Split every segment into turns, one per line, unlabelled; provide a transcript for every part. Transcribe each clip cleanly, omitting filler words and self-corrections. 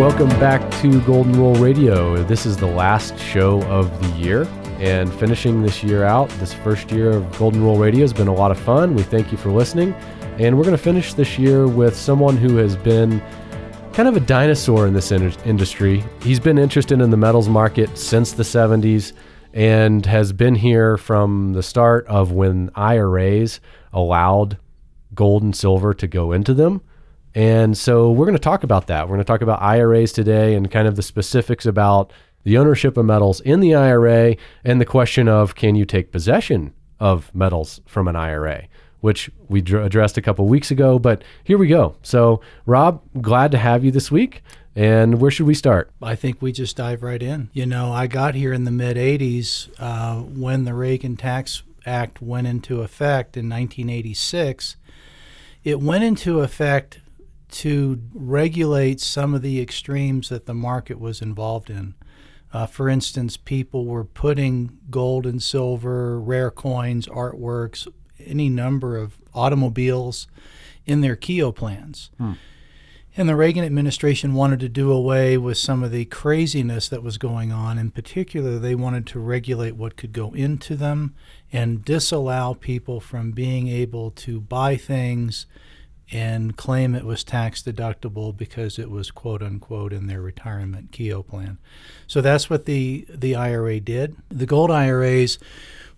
welcome back to Golden Rule Radio. This is the last show of the year, and finishing this year out, this first year of Golden Rule Radio has been a lot of fun. We thank you for listening, and we're going to finish this year with someone who has been kind of a dinosaur in this industry. He's been interested in the metals market since the 70s and has been here from the start of when IRAs allowed gold and silver to go into them. And so we're going to talk about that. We're going to talk about IRAs today and kind of the specifics about the ownership of metals in the IRA and the question of, can you take possession of metals from an IRA, which we addressed a couple weeks ago, but here we go. So Rob, glad to have you this week. And where should we start?
I think we just dive right in. You know, I got here in the mid-'80s when the Reagan Tax Act went into effect in 1986. It went into effect to regulate some of the extremes that the market was involved in. For instance, people were putting gold and silver, rare coins, artworks, any number of automobiles in their KEO plans. And the Reagan administration wanted to do away with some of the craziness that was going on. In particular, they wanted to regulate what could go into them and disallow people from being able to buy things and claim it was tax deductible because it was quote unquote in their retirement KEO plan. So that's what the IRA did. The gold IRAs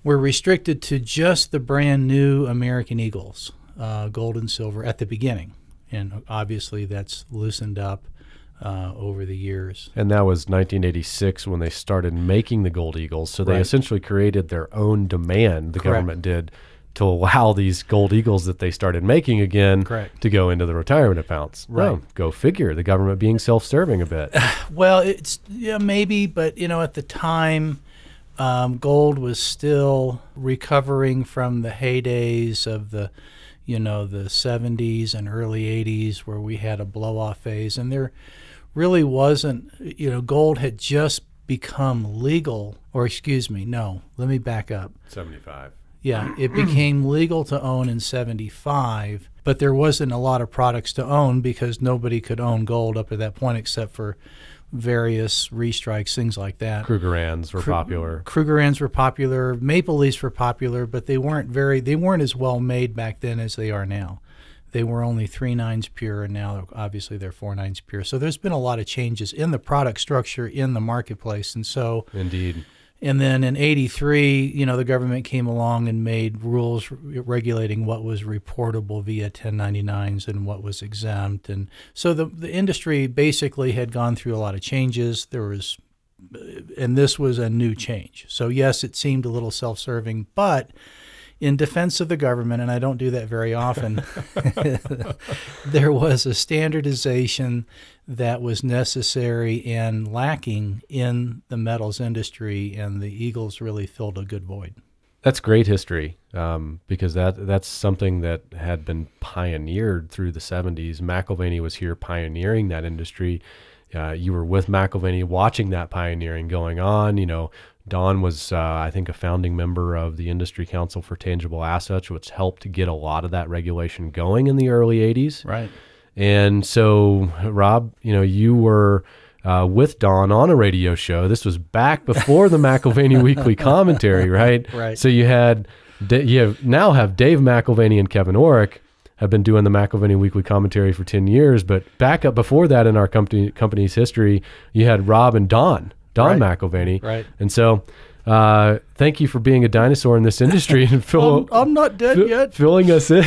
were restricted to just the brand new American Eagles, gold and silver at the beginning. And obviously that's loosened up over the years.
And that was 1986 when they started making the gold Eagles. So they
Right.
essentially created their own demand, the
Correct.
government did, to allow these gold Eagles that they started making again
Correct.
to go into the retirement accounts.
Right.
Oh, go figure, the government being self-serving a bit.
Well, it's maybe, but at the time, gold was still recovering from the heydays of the 70s and early 80s where we had a blow-off phase, and there really wasn't, gold had just become legal, or excuse me, no, let me back up.
75.
Yeah, it became legal to own in 75, but there wasn't a lot of products to own because nobody could own gold up at that point except for various restrikes, things like that.
Krugerrands were popular.
Krugerrands were popular, maple leafs were popular, but they weren't as well made back then as they are now. They were only 3/9 pure, and now obviously they're 4/9 pure. So there's been a lot of changes in the product structure in the marketplace, and so
Indeed.
And then in 83, the government came along and made rules regulating what was reportable via 1099s and what was exempt. And so the industry basically had gone through a lot of changes. And this was a new change. So yes, it seemed a little self-serving, but in defense of the government, and I don't do that very often, there was a standardization that was necessary and lacking in the metals industry, and the Eagles really filled a good void.
That's great history, because that's something that had been pioneered through the 70s. McAlvany was here pioneering that industry. You were with McAlvany watching that pioneering going on. Don was, I think, a founding member of the Industry Council for Tangible Assets, which helped get a lot of that regulation going in the early 80s.
Right.
And so, Rob, you were with Don on a radio show. This was back before the McAlvany Weekly Commentary, right?
Right.
So you now have Dave McAlvany and Kevin Orrick have been doing the McAlvany Weekly Commentary for 10 years. But back up before that in our company's history, you had Rob and Don
Right.
McAlvany.
Right.
And so thank you for being a dinosaur in this industry and
I'm not dead yet.
filling us in.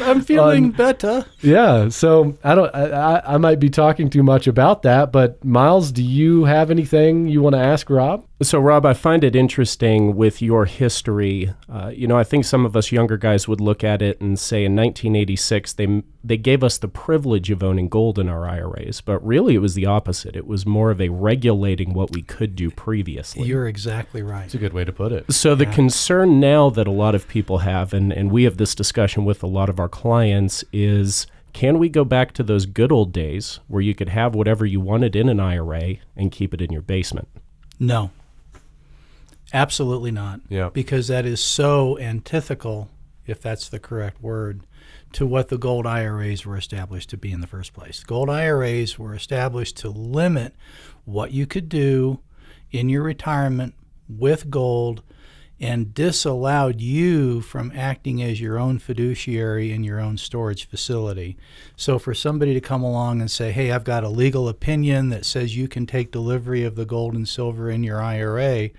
I'm feeling better.
Yeah. So I might be talking too much about that, but Miles, do you have anything you want to ask Rob?
So, Rob, I find it interesting with your history. I think some of us younger guys would look at it and say in 1986, they gave us the privilege of owning gold in our IRAs, but really it was the opposite. It was more of a regulating what we could do previously.
You're exactly right.
That's a good way to put it.
So the concern now that a lot of people have, and we have this discussion with a lot of our clients, is can we go back to those good old days where you could have whatever you wanted in an IRA and keep it in your basement?
No. Absolutely not.
Yeah.
Because that is so antithetical, if that's the correct word, to what the gold IRAs were established to be in the first place. Gold IRAs were established to limit what you could do in your retirement with gold and disallowed you from acting as your own fiduciary in your own storage facility. So for somebody to come along and say, hey, I've got a legal opinion that says you can take delivery of the gold and silver in your IRA,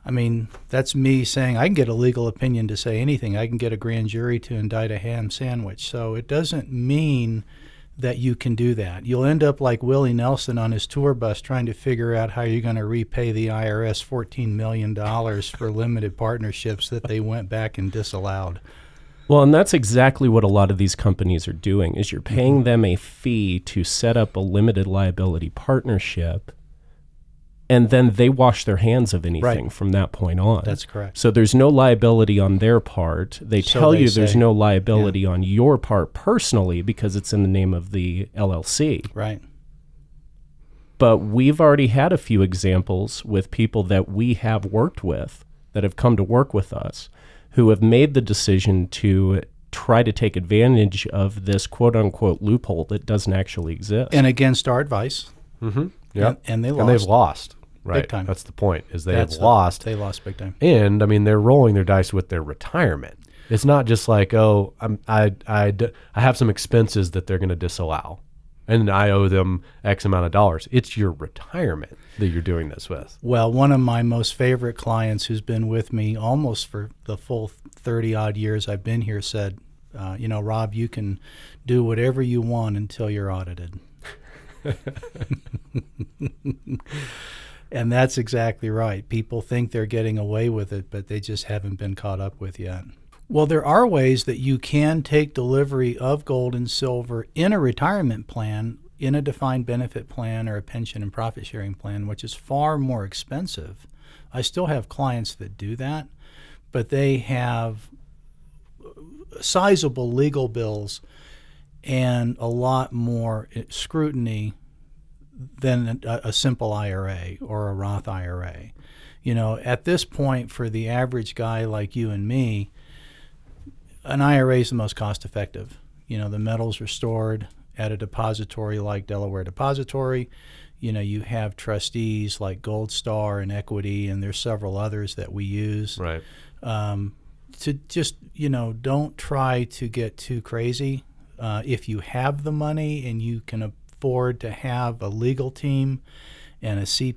I mean, that's me saying I can get a legal opinion to say anything. I can get a grand jury to indict a ham sandwich. So it doesn't mean that you can do that. You'll end up like Willie Nelson on his tour bus trying to figure out how you're going to repay the IRS $14 million for limited partnerships that they went back and disallowed.
Well, and that's exactly what a lot of these companies are doing, is you're paying them a fee to set up a limited liability partnership, and then they wash their hands of anything from that point on.
That's correct.
So there's no liability on their part. They tell you there's no liability on your part personally because it's in the name of the LLC.
Right.
But we've already had a few examples with people that we have worked with that have come to work with us who have made the decision to try to take advantage of this quote-unquote loophole that doesn't actually exist.
And against our advice.
Mm-hmm. Yeah,
and they lost.
And they've lost. Right.
Big time.
That's the point, is they have lost.
They lost big time.
And, I mean, they're rolling their dice with their retirement. It's not just like, oh, I have some expenses that they're going to disallow, and I owe them X amount of dollars. It's your retirement that you're doing this with.
Well, one of my most favorite clients who's been with me almost for the full 30-odd years I've been here said, Rob, you can do whatever you want until you're audited. And that's exactly right. People think they're getting away with it, but they just haven't been caught up with yet. Well, there are ways that you can take delivery of gold and silver in a retirement plan, in a defined benefit plan or a pension and profit sharing plan, which is far more expensive. I still have clients that do that, but they have sizable legal bills and a lot more scrutiny than a simple IRA or a Roth IRA. At this point, for the average guy like you and me, an IRA is the most cost effective. The metals are stored at a depository like Delaware Depository. You have trustees like Gold Star and Equity, and there's several others that we use.
Right.
To just, don't try to get too crazy. If you have the money and you can afford to have a legal team and a CPA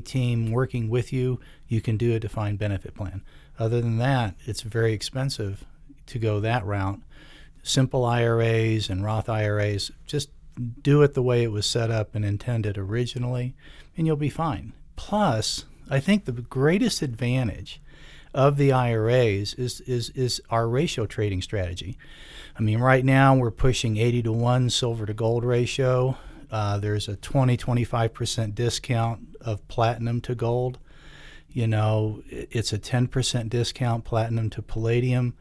team working with you, you can do a defined benefit plan. Other than that, it's very expensive to go that route. Simple IRAs and Roth IRAs, just do it the way it was set up and intended originally, and you'll be fine. Plus, I think the greatest advantage of the IRAs is our ratio trading strategy. I mean, right now we're pushing 80-to-1 silver to gold ratio. There's a 20-25% discount of platinum to gold. It's a 10% discount platinum to palladium.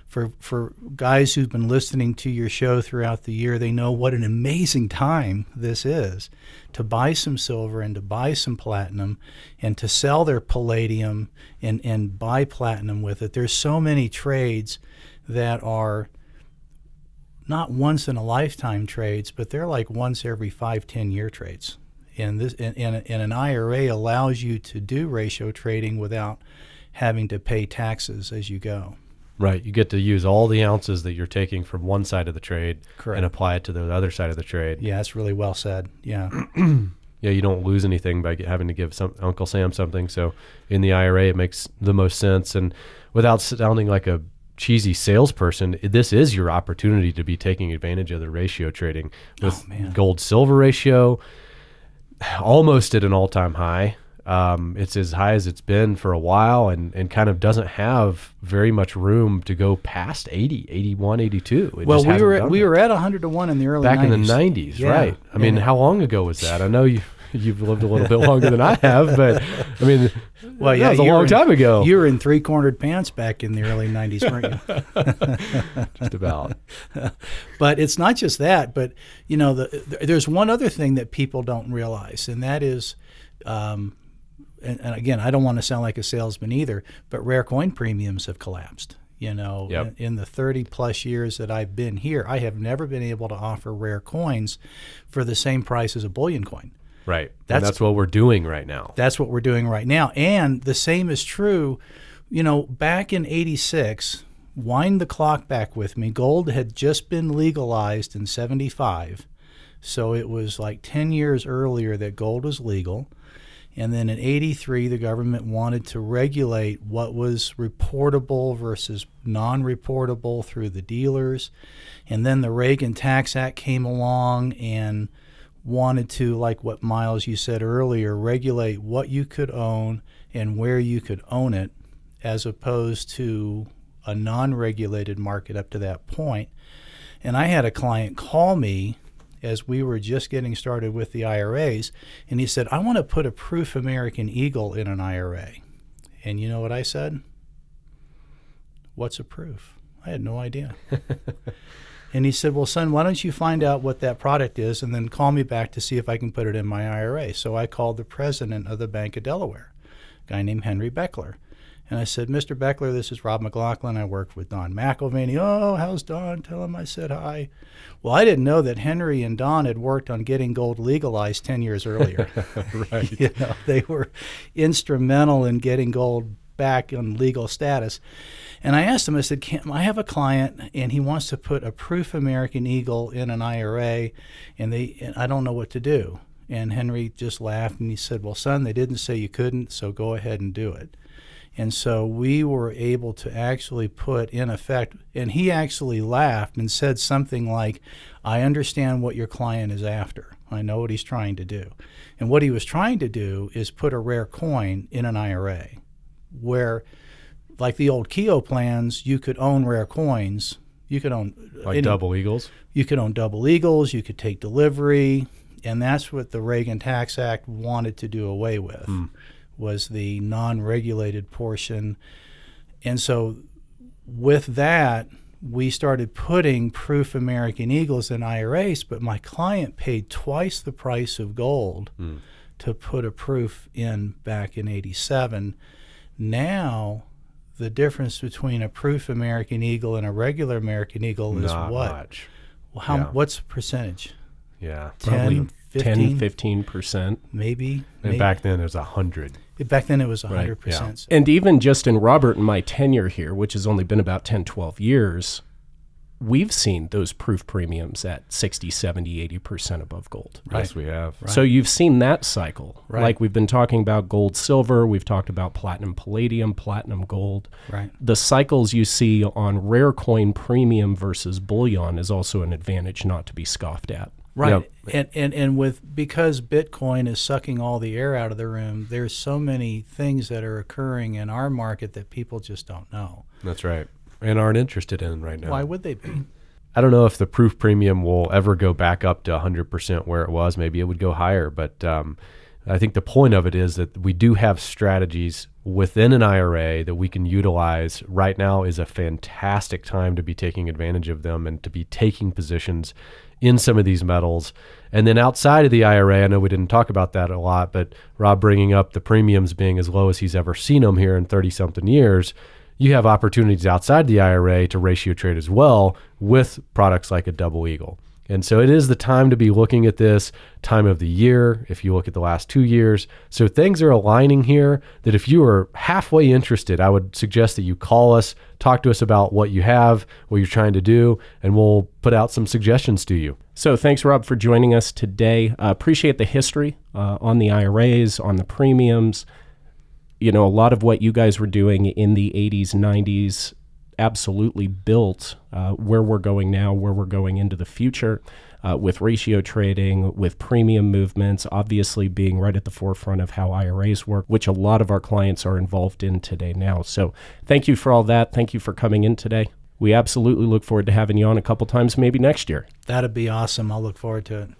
For guys who've been listening to your show throughout the year, they know what an amazing time this is to buy some silver and to buy some platinum and to sell their palladium and buy platinum with it. There's so many trades that are not once in a lifetime trades, but they're like once every 5-10 year trades. And an IRA allows you to do ratio trading without having to pay taxes as you go.
Right. You get to use all the ounces that you're taking from one side of the trade
Correct.
And apply it to the other side of the trade.
Yeah, that's really well said. Yeah.
Yeah, you don't lose anything by having to give Uncle Sam something. So in the IRA, it makes the most sense. And without sounding like a cheesy salesperson, this is your opportunity to be taking advantage of the ratio trading with gold silver ratio almost at an all-time high. It's as high as it's been for a while and kind of doesn't have very much room to go past 80, 81, 82.
Well, we were at 100-to-1 in the early 90s.
Back in the 90s, yeah. Right. I mean, how long ago was that? I know you've lived a little bit longer than I have, but I mean,
well, yeah,
that was a long time ago.
You were in three-cornered pants back in the early 90s, weren't you?
Just about.
But it's not just that, but there's one other thing that people don't realize, and that is, and again, I don't want to sound like a salesman either, but rare coin premiums have collapsed. You know,
Yep.
in the 30 plus years that I've been here, I have never been able to offer rare coins for the same price as a bullion coin.
Right. And that's what we're doing right now.
That's what we're doing right now. And the same is true, you know, back in 86, wind the clock back with me, gold had just been legalized in 75. So it was like 10 years earlier that gold was legal. And then in 83, the government wanted to regulate what was reportable versus non-reportable through the dealers. And then the Reagan Tax Act came along and wanted to, like what Miles, you said earlier, regulate what you could own and where you could own it, as opposed to a non-regulated market up to that point. And I had a client call me as we were just getting started with the IRAs, and he said, I want to put a proof American Eagle in an IRA. And you know what I said? What's a proof? I had no idea. And he said, well, son, why don't you find out what that product is and then call me back to see if I can put it in my IRA. So I called the president of the Bank of Delaware, a guy named Henry Beckler. And I said, Mr. Beckler, this is Rob McLaughlin. I worked with Don McAlvany. Oh, how's Don? Tell him I said hi. Well, I didn't know that Henry and Don had worked on getting gold legalized 10 years earlier.
Right.
You know, they were instrumental in getting gold back on legal status. And I asked him, I said, I have a client, and he wants to put a proof American Eagle in an IRA, and I don't know what to do. And Henry just laughed, and he said, well, son, they didn't say you couldn't, so go ahead and do it. And so we were able to actually put in effect, and he actually laughed and said something like, I understand what your client is after. I know what he's trying to do. And what he was trying to do is put a rare coin in an IRA where, like the old Keogh plans, you could own rare coins. You could own
Like double eagles?
You could own double eagles. You could take delivery. And that's what the Reagan Tax Act wanted to do away with. Was the non-regulated portion. And so with that, we started putting proof American Eagles in IRAs, but my client paid twice the price of gold to put a proof in back in 87. Now, the difference between a proof American Eagle and a regular American Eagle is
Not
what?
much.
Well, what's the percentage?
Yeah.
10, 15?
15%.
Maybe.
And back then it was 100.
Back then it was 100%.
Right, yeah.
And even just in Robert and my tenure here, which has only been about 10, 12 years, we've seen those proof premiums at 60, 70, 80% above gold.
Right. Yes, we have.
Right.
So you've seen that cycle.
Right.
Like we've been talking about gold, silver. We've talked about platinum, palladium, platinum, gold.
Right.
The cycles you see on rare coin premium versus bullion is also an advantage not to be scoffed at.
Right. Yep. And because Bitcoin is sucking all the air out of the room, there's so many things that are occurring in our market that people just don't know.
That's right. And aren't interested in right now.
Why would they be?
I don't know if the proof premium will ever go back up to 100% where it was. Maybe it would go higher. But I think the point of it is that we do have strategies within an IRA that we can utilize. Right now is a fantastic time to be taking advantage of them and to be taking positions in some of these metals. And then outside of the IRA, I know we didn't talk about that a lot, but Rob bringing up the premiums being as low as he's ever seen them here in 30-something years, you have opportunities outside the IRA to ratio trade as well with products like a double eagle. And so it is the time to be looking at this time of the year, if you look at the last 2 years. So things are aligning here that if you are halfway interested, I would suggest that you call us, talk to us about what you have, what you're trying to do, and we'll put out some suggestions to you.
So thanks, Rob, for joining us today. Appreciate the history on the IRAs, on the premiums. You know, a lot of what you guys were doing in the 80s, 90s, absolutely built where we're going now, where we're going into the future with ratio trading, with premium movements, obviously being right at the forefront of how IRAs work, which a lot of our clients are involved in today now. So thank you for all that. Thank you for coming in today. We absolutely look forward to having you on a couple times, maybe next year. That'd be awesome. I'll look forward to it.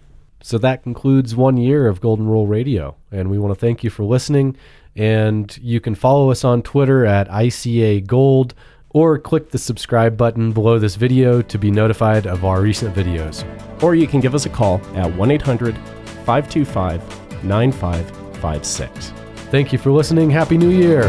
So that concludes 1 year of Golden Rule Radio, and we want to thank you for listening. And you can follow us on Twitter at ICA Gold, or click the subscribe button below this video to be notified of our recent videos.
Or you can give us a call at 1-800-525-9556.
Thank you for listening. Happy New Year.